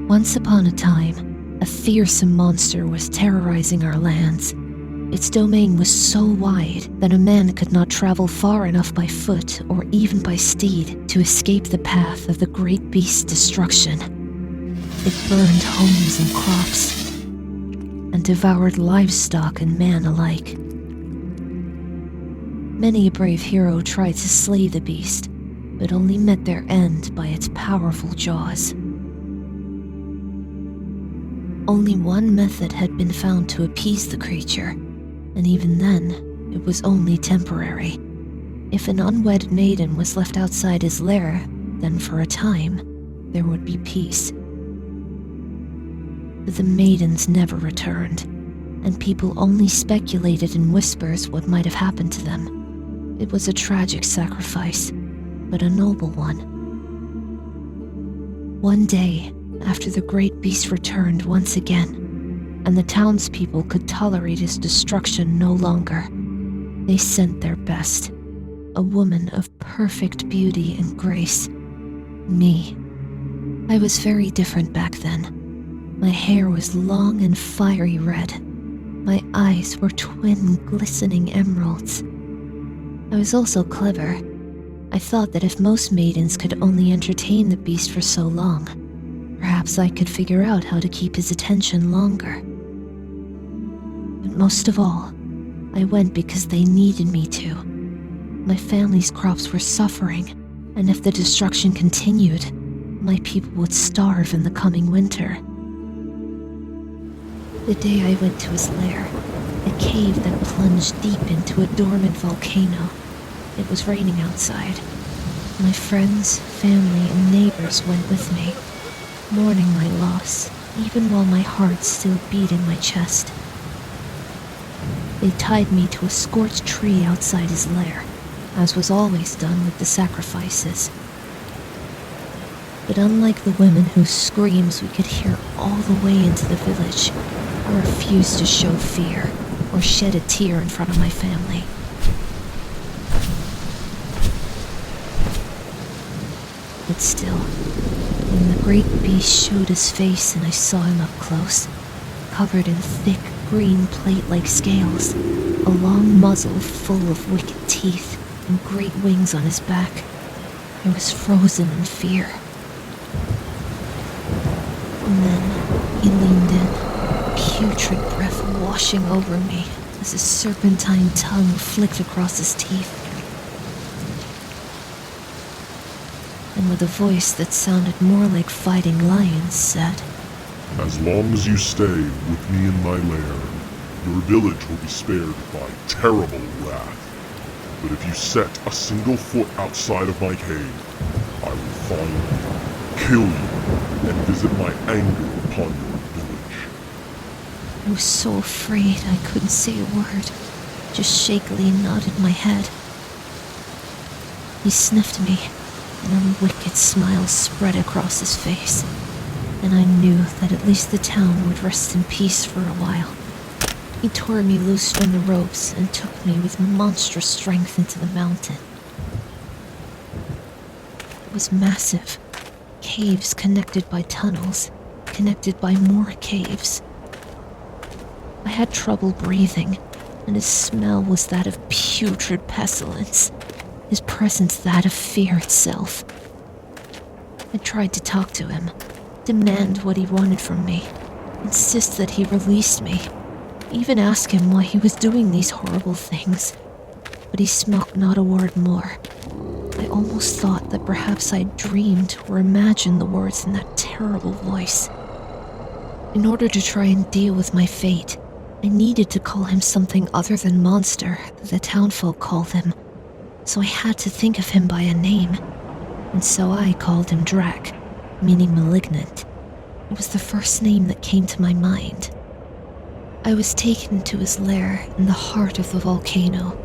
Once upon a time, a fearsome monster was terrorizing our lands. Its domain was so wide that a man could not travel far enough by foot or even by steed to escape the path of the great beast's destruction. It burned homes and crops, and devoured livestock and man alike. Many a brave hero tried to slay the beast, but only met their end by its powerful jaws. Only one method had been found to appease the creature, and even then, it was only temporary. If an unwed maiden was left outside his lair, then for a time, there would be peace. But the maidens never returned, and people only speculated in whispers what might have happened to them. It was a tragic sacrifice, but a noble one. One day, after the great beast returned once again, and the townspeople could tolerate his destruction no longer, they sent their best, a woman of perfect beauty and grace, me. I was very different back then. My hair was long and fiery red. My eyes were twin glistening emeralds. I was also clever. I thought that if most maidens could only entertain the beast for so long, perhaps I could figure out how to keep his attention longer. But most of all, I went because they needed me to. My family's crops were suffering, and if the destruction continued, my people would starve in the coming winter. The day I went to his lair, a cave that plunged deep into a dormant volcano. It was raining outside. My friends, family, and neighbors went with me, mourning my loss, even while my heart still beat in my chest. They tied me to a scorched tree outside his lair, as was always done with the sacrifices. But unlike the women whose screams we could hear all the way into the village, I refused to show fear or shed a tear in front of my family. But still, when the great beast showed his face and I saw him up close, covered in thick green plate-like scales, a long muzzle full of wicked teeth, and great wings on his back, I was frozen in fear. And then he leaned in, putrid breath washing over me as his serpentine tongue flicked across his teeth. And with a voice that sounded more like fighting lions, said, "As long as you stay with me in my lair, your village will be spared by terrible wrath. But if you set a single foot outside of my cave, I will find you, kill you, and visit my anger upon your village." I was so afraid I couldn't say a word, just shakily nodded my head. He sniffed me, and a wicked smile spread across his face, and I knew that at least the town would rest in peace for a while. He tore me loose from the ropes and took me with monstrous strength into the mountain. It was massive. Caves connected by tunnels, connected by more caves. I had trouble breathing, and his smell was that of putrid pestilence, his presence that of fear itself. I tried to talk to him, demand what he wanted from me, insist that he release me, even ask him why he was doing these horrible things, but he spoke not a word more. I almost thought that perhaps I dreamed or imagined the words in that terrible voice. In order to try and deal with my fate, I needed to call him something other than monster that the townfolk called him, so I had to think of him by a name, and so I called him Drak, meaning malignant. It was the first name that came to my mind. I was taken to his lair in the heart of the volcano,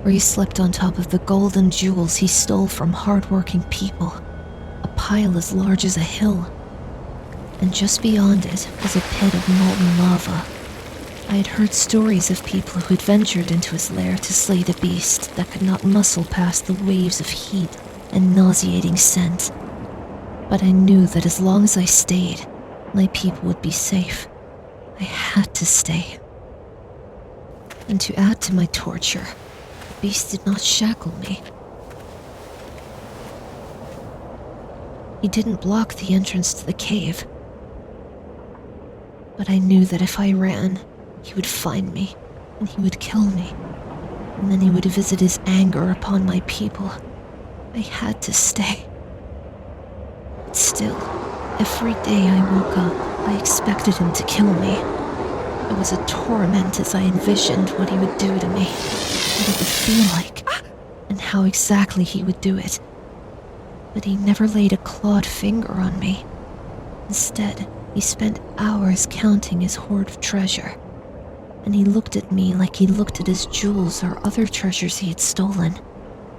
where he slept on top of the golden jewels he stole from hard-working people, a pile as large as a hill. And just beyond it was a pit of molten lava. I had heard stories of people who had ventured into his lair to slay the beast that could not muscle past the waves of heat and nauseating scent. But I knew that as long as I stayed, My people would be safe. I had to stay. And to add to my torture, the beast did not shackle me. He didn't block the entrance to the cave. But I knew that if I ran, he would find me, and he would kill me. And then he would visit his anger upon my people. I had to stay. But still, every day I woke up, I expected him to kill me. It was a torment as I envisioned what he would do to me, what it would feel like, and how exactly he would do it. But he never laid a clawed finger on me. Instead, he spent hours counting his hoard of treasure, and he looked at me like he looked at his jewels or other treasures he had stolen,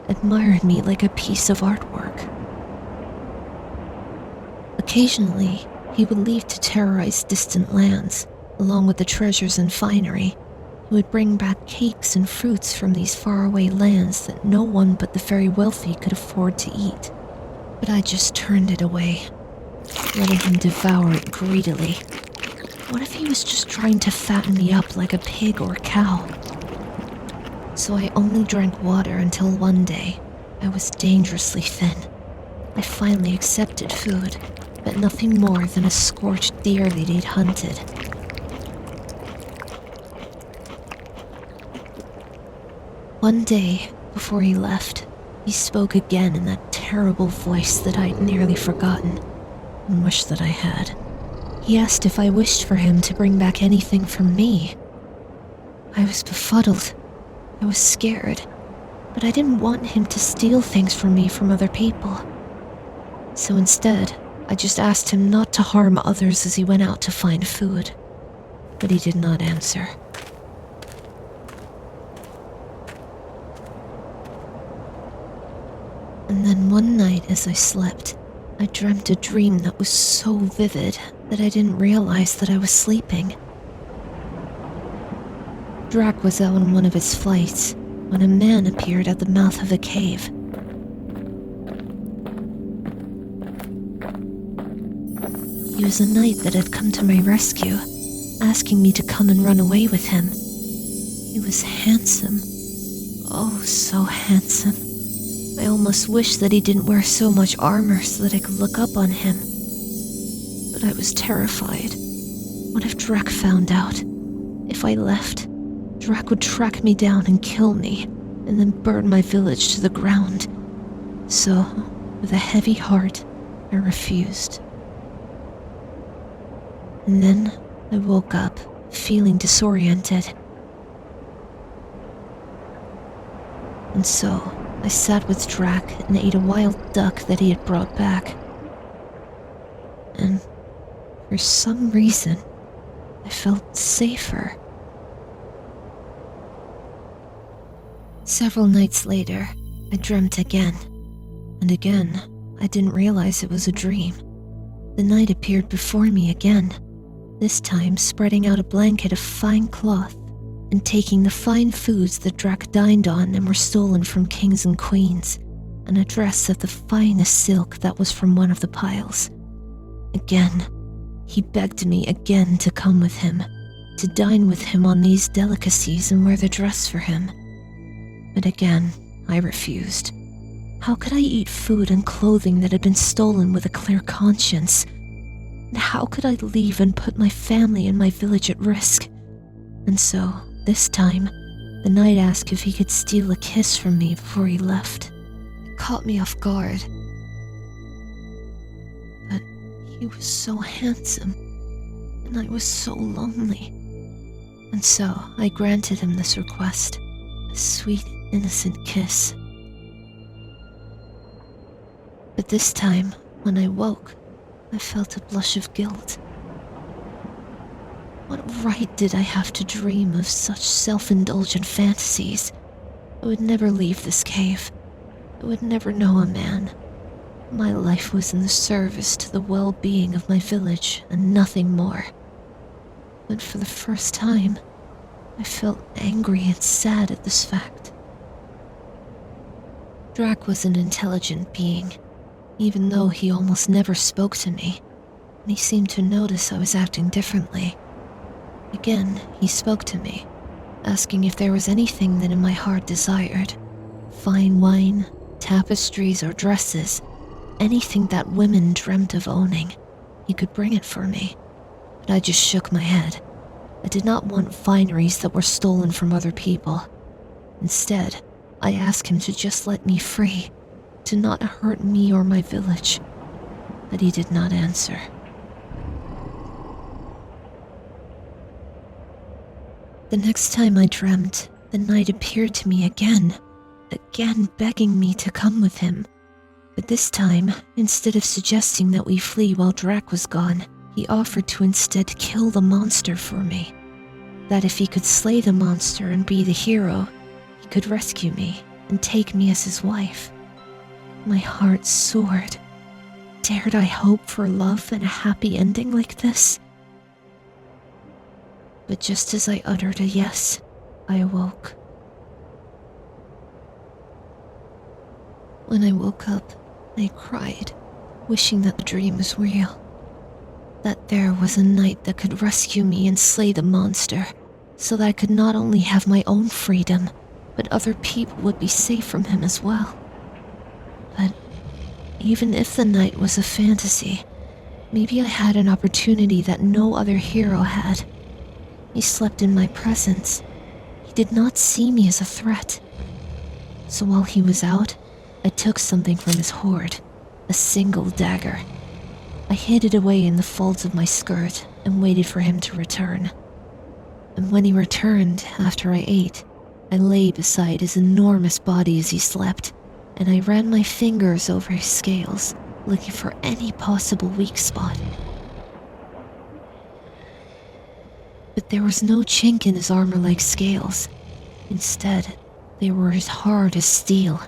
admired me like a piece of artwork. Occasionally, he would leave to terrorize distant lands. Along with the treasures and finery, he would bring back cakes and fruits from these faraway lands that no one but the very wealthy could afford to eat. But I just turned it away, letting him devour it greedily. What if he was just trying to fatten me up like a pig or a cow? So I only drank water until one day I was dangerously thin. I finally accepted food, but nothing more than a scorched deer that he'd hunted. One day, before he left, he spoke again in that terrible voice that I'd nearly forgotten and wished that I had. He asked if I wished for him to bring back anything from me. I was befuddled. I was scared, but I didn't want him to steal things from me from other people. So instead, I just asked him not to harm others as he went out to find food. But he did not answer. And then one night as I slept, I dreamt a dream that was so vivid that I didn't realize that I was sleeping. Drak was out on one of his flights when a man appeared at the mouth of a cave. He was a knight that had come to my rescue, asking me to come and run away with him. He was handsome. Oh, so handsome. I almost wished that he didn't wear so much armor so that I could look up on him. But I was terrified. What if Drak found out? If I left, Drak would track me down and kill me, and then burn my village to the ground. So, with a heavy heart, I refused. And then I woke up, feeling disoriented. And so, I sat with Drak and ate a wild duck that he had brought back. And for some reason, I felt safer. Several nights later, I dreamt again. And again, I didn't realize it was a dream. The knight appeared before me again, this time spreading out a blanket of fine cloth and taking the fine foods that Drak dined on and were stolen from kings and queens, and a dress of the finest silk that was from one of the piles. Again, he begged me again to come with him, to dine with him on these delicacies and wear the dress for him. But again, I refused. How could I eat food and clothing that had been stolen with a clear conscience? And how could I leave and put my family and my village at risk? And so, this time, the knight asked if he could steal a kiss from me before he left. It caught me off guard. But he was so handsome, and I was so lonely. And so, I granted him this request, a sweet, innocent kiss. But this time, when I woke, I felt a blush of guilt. What right did I have to dream of such self-indulgent fantasies? I would never leave this cave. I would never know a man. My life was in the service to the well-being of my village and nothing more. But for the first time, I felt angry and sad at this fact. Drak was an intelligent being, even though he almost never spoke to me. and he seemed to notice I was acting differently. Again, he spoke to me, asking if there was anything that in my heart desired. Fine wine, tapestries, or dresses, anything that women dreamt of owning. He could bring it for me, but I just shook my head. I did not want fineries that were stolen from other people. Instead, I asked him to just let me free, to not hurt me or my village. But he did not answer. The next time I dreamt, the knight appeared to me again begging me to come with him. But this time, instead of suggesting that we flee while Drak was gone, he offered to instead kill the monster for me. That if he could slay the monster and be the hero, he could rescue me and take me as his wife. My heart soared. Dared I hope for love and a happy ending like this? But just as I uttered a yes, I awoke. When I woke up, I cried, wishing that the dream was real. That there was a knight that could rescue me and slay the monster, so that I could not only have my own freedom, but other people would be safe from him as well. But even if the knight was a fantasy, maybe I had an opportunity that no other hero had. He slept in my presence. He did not see me as a threat. So while he was out, I took something from his hoard, a single dagger. I hid it away in the folds of my skirt and waited for him to return. And when he returned after I ate, I lay beside his enormous body as he slept, and I ran my fingers over his scales, looking for any possible weak spot. But there was no chink in his armor-like scales. Instead, they were as hard as steel,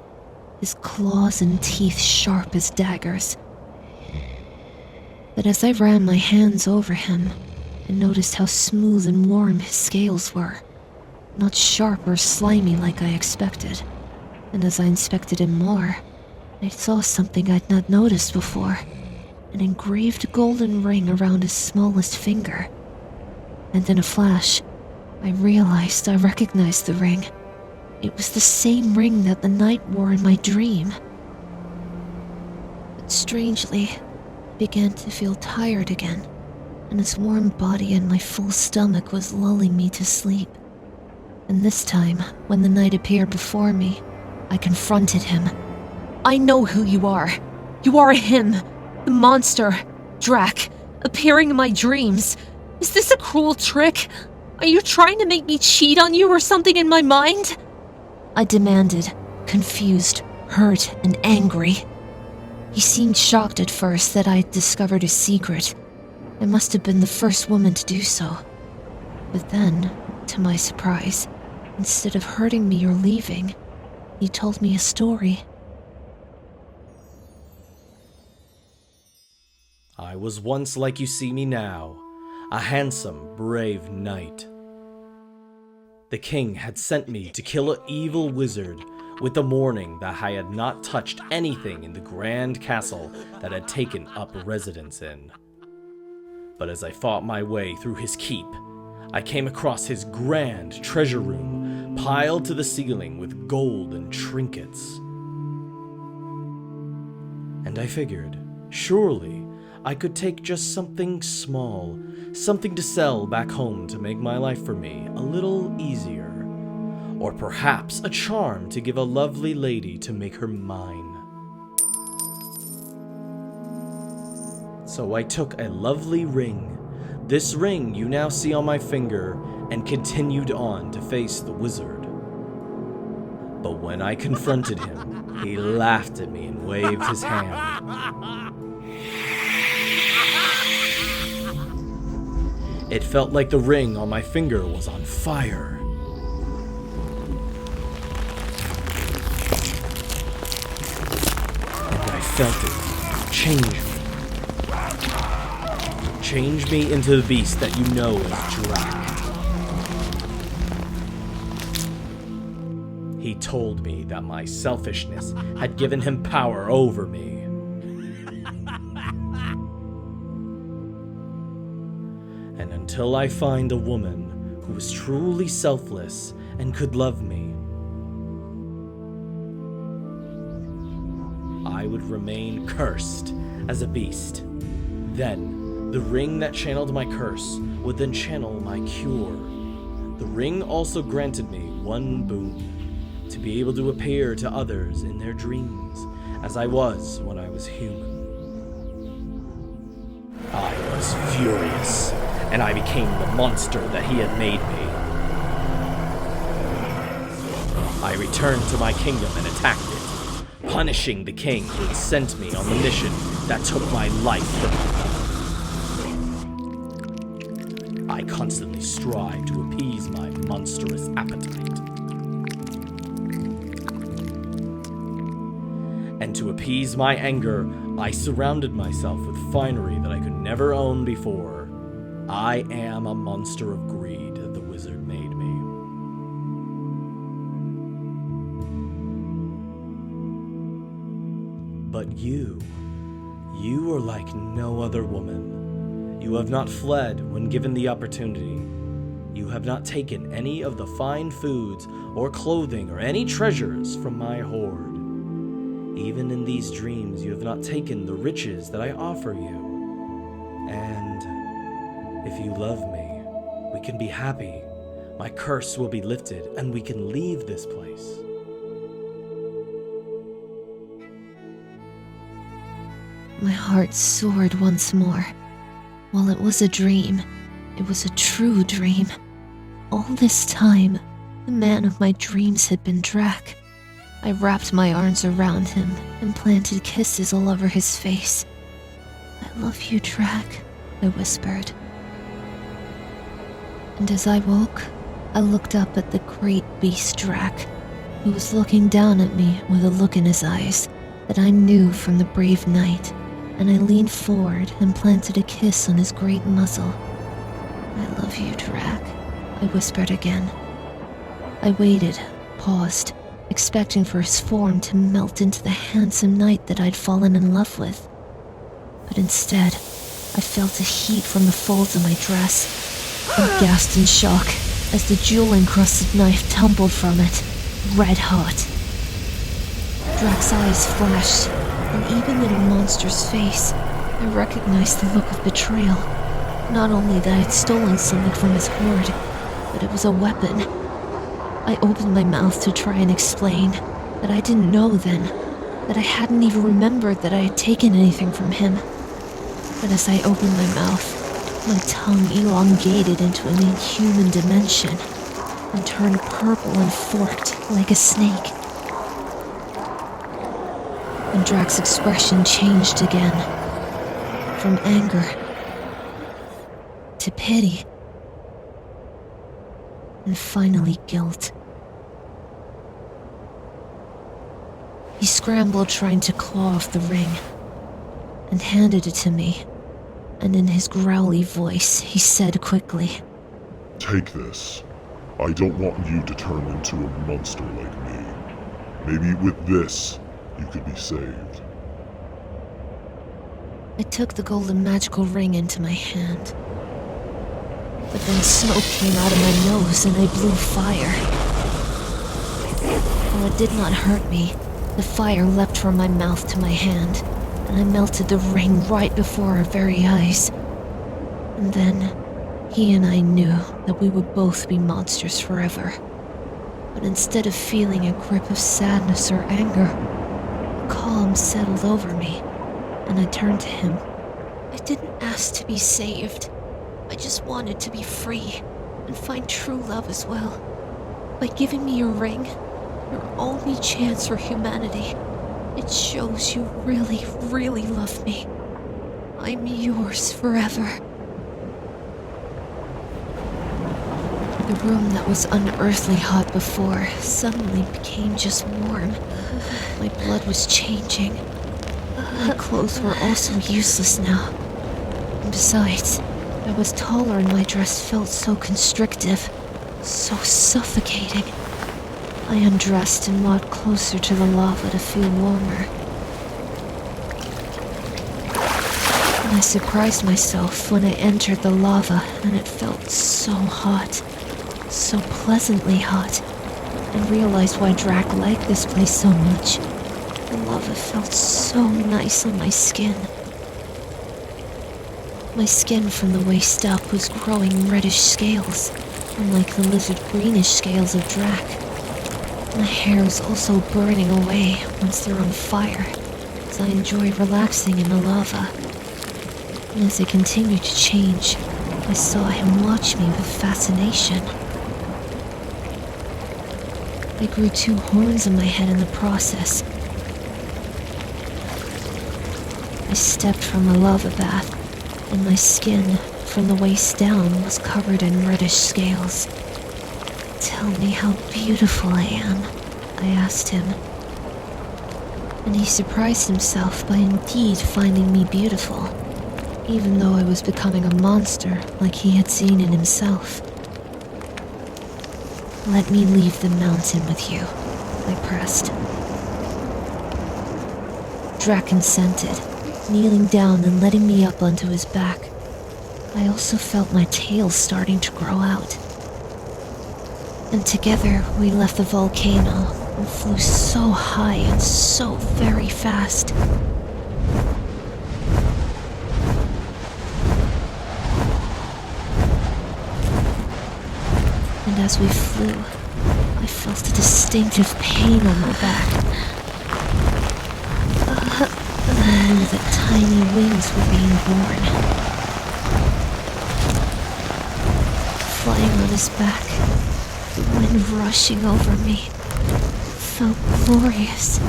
his claws and teeth sharp as daggers. But as I ran my hands over him, I noticed how smooth and warm his scales were, not sharp or slimy like I expected. And as I inspected him more, I saw something I'd not noticed before, an engraved golden ring around his smallest finger. And in a flash, I realized I recognized the ring. It was the same ring that the knight wore in my dream. But strangely, I began to feel tired again, and his warm body and my full stomach was lulling me to sleep. And this time, when the knight appeared before me, I confronted him. "I know who you are. You are him, the monster, Drak, appearing in my dreams. Is this a cruel trick? Are you trying to make me cheat on you or something in my mind?" I demanded, confused, hurt, and angry. He seemed shocked at first that I had discovered his secret. I must have been the first woman to do so. But then, to my surprise, instead of hurting me or leaving, he told me a story. I was once like you see me now, a handsome, brave knight. The king had sent me to kill an evil wizard with the warning that I had not touched anything in the grand castle that had taken up residence in. But as I fought my way through his keep, I came across his grand treasure room piled to the ceiling with gold and trinkets. And I figured, surely I could take just something small, something to sell back home to make my life for me a little easier. Or perhaps a charm to give a lovely lady to make her mine. So I took a lovely ring, this ring you now see on my finger, and continued on to face the wizard. But when I confronted him, he laughed at me and waved his hand. It felt like the ring on my finger was on fire. And I felt it change me. Change me into the beast that you know as Drak. He told me that my selfishness had given him power over me. until I find a woman who is truly selfless and could love me. I would remain cursed as a beast. Then, the ring that channeled my curse would then channel my cure. The ring also granted me one boon, to be able to appear to others in their dreams, as I was when I was human. I was furious, and I became the monster that he had made me. I returned to my kingdom and attacked it, punishing the king who had sent me on the mission that took my life from me. I constantly strive to appease my monstrous appetite. And to appease my anger, I surrounded myself with finery that I could never own before. I am a monster of greed, the wizard made me. But you are like no other woman. You have not fled when given the opportunity. You have not taken any of the fine foods or clothing or any treasures from my hoard. Even in these dreams, you have not taken the riches that I offer you. And if you love me, we can be happy. My curse will be lifted, and we can leave this place. My heart soared once more. While it was a dream, it was a true dream. All this time, the man of my dreams had been Drak. I wrapped my arms around him and planted kisses all over his face. "I love you, Drak," I whispered. And as I woke, I looked up at the great beast Drak, who was looking down at me with a look in his eyes that I knew from the brave night, and I leaned forward and planted a kiss on his great muzzle. "I love you, Drak," I whispered again. I waited, paused, expecting for his form to melt into the handsome knight that I'd fallen in love with. But instead, I felt a heat from the folds of my dress and gasped in shock as the jewel-encrusted knife tumbled from it, red hot. Drak's eyes flashed, and even in a monster's face, I recognized the look of betrayal. Not only that I'd stolen something from his hoard, but it was a weapon. I opened my mouth to try and explain that I didn't know then, that I hadn't even remembered that I had taken anything from him. But as I opened my mouth, my tongue elongated into an inhuman dimension and turned purple and forked like a snake. And Drak's expression changed again, from anger to pity, and finally guilt. He scrambled trying to claw off the ring, and handed it to me, and in his growly voice he said quickly, "Take this. I don't want you to turn into a monster like me. Maybe with this, you could be saved." I took the golden magical ring into my hand. But then smoke came out of my nose and I blew fire. While it did not hurt me, the fire leapt from my mouth to my hand, and I melted the ring right before our very eyes. And then, he and I knew that we would both be monsters forever. But instead of feeling a grip of sadness or anger, a calm settled over me, and I turned to him. "I didn't ask to be saved. I just wanted to be free and find true love as well. By giving me your ring, your only chance for humanity, it shows you really, really love me. I'm yours forever." The room that was unearthly hot before suddenly became just warm. My blood was changing. My clothes were also useless now. And besides, I was taller and my dress felt so constrictive, so suffocating. I undressed and walked closer to the lava to feel warmer. And I surprised myself when I entered the lava, and it felt so hot, so pleasantly hot, and realized why Drak liked this place so much. The lava felt so nice on my skin. My skin from the waist up was growing reddish scales, unlike the lizard greenish scales of Drak. My hair is also burning away once they're on fire, as I enjoy relaxing in the lava. And as I continued to change, I saw him watch me with fascination. I grew 2 horns on my head in the process. I stepped from a lava bath, and my skin, from the waist down, was covered in reddish scales. "Tell me how beautiful I am," I asked him. And he surprised himself by indeed finding me beautiful, even though I was becoming a monster like he had seen in himself. "Let me leave the mountain with you," I pressed. Drak consented, kneeling down and letting me up onto his back. I also felt my tail starting to grow out. And together we left the volcano and flew so high and so very fast. And as we flew, I felt a distinctive pain on my back. I knew that tiny wings were being born. Flying on his back, the wind rushing over me, felt glorious,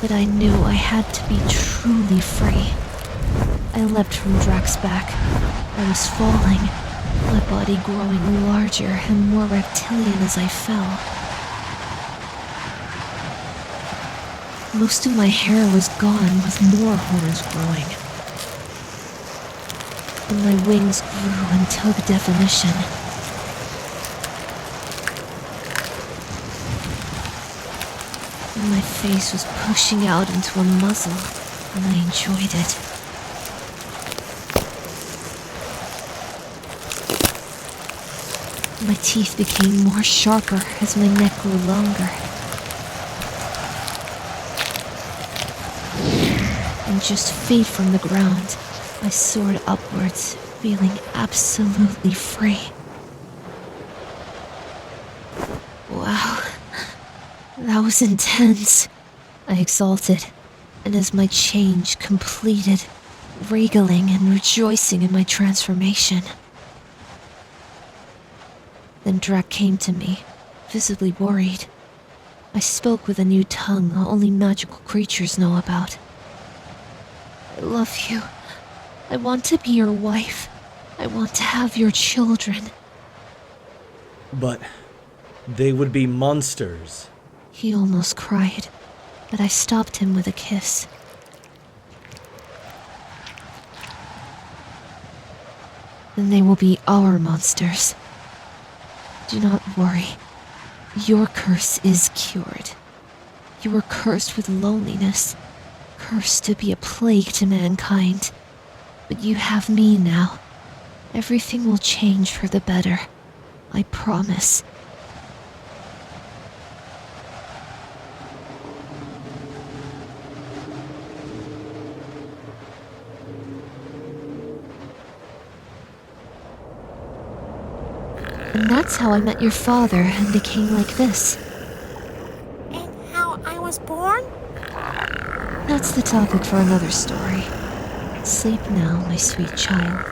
but I knew I had to be truly free. I leapt from Drak's back. I was falling, my body growing larger and more reptilian as I fell. Most of my hair was gone, with more horns growing. And my wings grew and took definition. And my face was pushing out into a muzzle, and I enjoyed it. My teeth became more sharper as my neck grew longer. And just feet from the ground, I soared upwards, feeling absolutely free. Wow, that was intense, I exulted, and as my change completed, regaling and rejoicing in my transformation. Then Drak came to me, visibly worried. I spoke with a new tongue only magical creatures know about. "I love you. I want to be your wife. I want to have your children." But they would be monsters. He almost cried, but I stopped him with a kiss. "Then they will be our monsters. Do not worry. Your curse is cured. You were cursed with loneliness, cursed to be a plague to mankind. But you have me now. Everything will change for the better. I promise." And that's how I met your father and became like this. And how I was born? That's the topic for another story. Sleep now, my sweet child.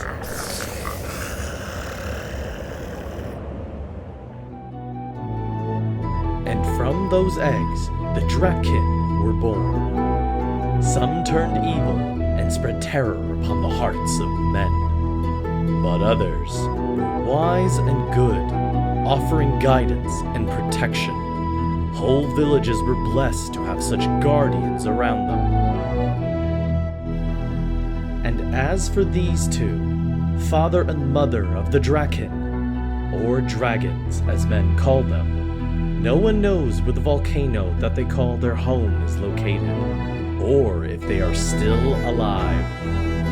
And from those eggs, the Drakkin were born. Some turned evil and spread terror upon the hearts of men. But others were wise and good, offering guidance and protection. Whole villages were blessed to have such guardians around them. And as for these two, father and mother of the Drakkin, or dragons as men call them, no one knows where the volcano that they call their home is located, or if they are still alive.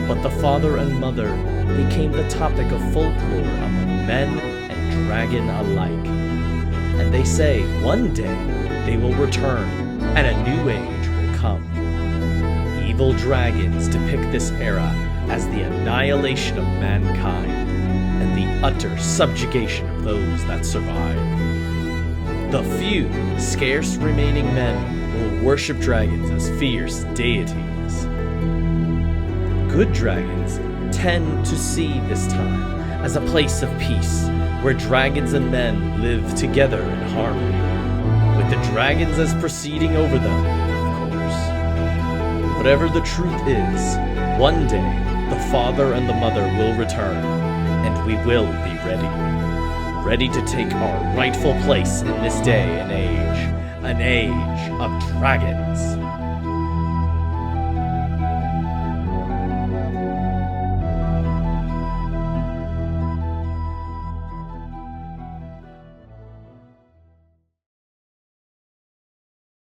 But the father and mother became the topic of folklore among men and dragon alike. And they say one day they will return and a new age will come. Evil dragons depict this era as the annihilation of mankind and the utter subjugation of those that survive. The few, scarce remaining men will worship dragons as fierce deities. Good dragons tend to see this time as a place of peace, where dragons and men live together in harmony, with the dragons as proceeding over them, of course. Whatever the truth is, one day the father and the mother will return, and we will be ready to take our rightful place in this day and age, an age of dragons.